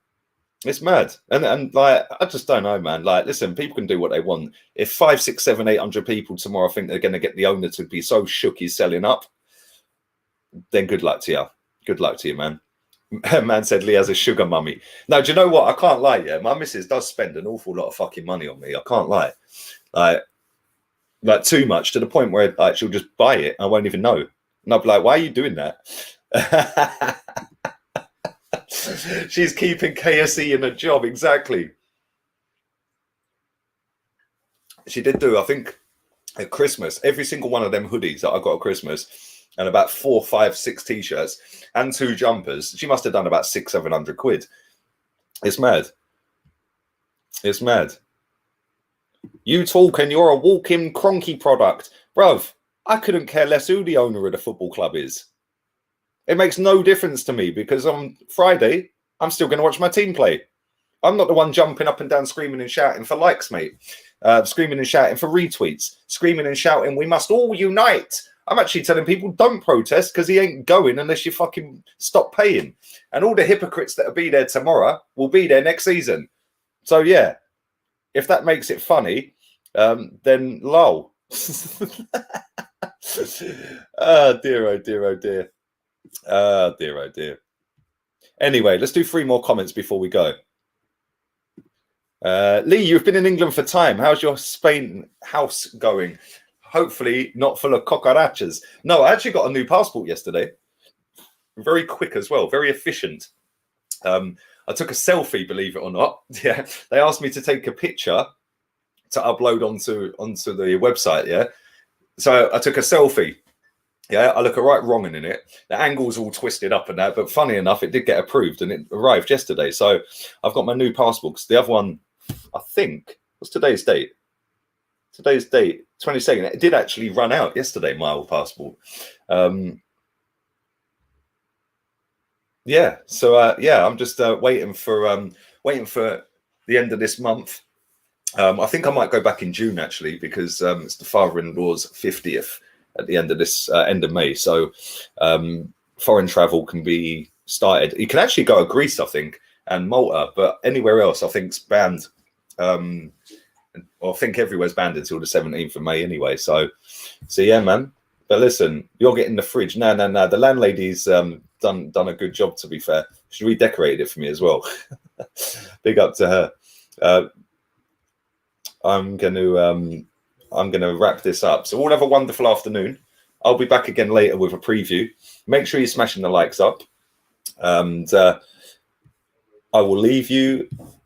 it's mad. And like, I just don't know, man. Like, listen, people can do what they want. If 5, 6, 7, 800 people tomorrow think they're going to get the owner to be so shook he's selling up, then good luck to you. Good luck to you, man. Man said Lee has a sugar mummy. Now, do you know what? I can't lie. Yeah, my missus does spend an awful lot of fucking money on me. I can't lie. Like too much, to the point where like she'll just buy it. I won't even know. And I'll be like, why are you doing that? She's keeping KSE in a job. Exactly. She did do, I think, at Christmas, every single one of them hoodies that I got at Christmas, and about 4, 5, 6 t-shirts and 2 jumpers. She must have done about 600, 700 quid. It's mad. It's mad. You talk and you're a walk-in Kroenke product. Bruv, I couldn't care less who the owner of the football club is. It makes no difference to me because on Friday, I'm still going to watch my team play. I'm not the one jumping up and down screaming and shouting for likes, mate. Screaming and shouting for retweets. Screaming and shouting, we must all unite. I'm actually telling people don't protest because he ain't going unless you fucking stop paying. And all the hypocrites that will be there tomorrow will be there next season. So yeah, if that makes it funny, then lol. Oh dear, oh dear, oh dear. Oh dear, oh dear. Anyway, let's do 3 more comments before we go. Lee, you've been in England for time. How's your Spain house going? Hopefully not full of cucarachas. No, I actually got a new passport yesterday. Very quick as well, very efficient. I took a selfie, believe it or not. Yeah, they asked me to take a picture to upload onto the website. Yeah, so I took a selfie. Yeah, I look a right wrong in it. The angle's all twisted up and that, but funny enough, it did get approved and it arrived yesterday. So I've got my new passport, because the other one, I think, what's today's date? Today's date, 22nd. It did actually run out yesterday, my old passport. Yeah, so yeah, I'm just waiting for the end of this month. I think I might go back in June, actually, because it's the father-in-law's 50th at the end of this end of May. So foreign travel can be started. You can actually go to Greece, I think, and Malta, but anywhere else, I think, is banned. I think everywhere's banned until the 17th of May anyway. So yeah, man. But listen, you're getting the fridge. No. The landlady's done a good job, to be fair. She redecorated it for me as well. Big up to her. I'm gonna wrap this up. So all have a wonderful afternoon. I'll be back again later with a preview. Make sure you're smashing the likes up, and I will leave you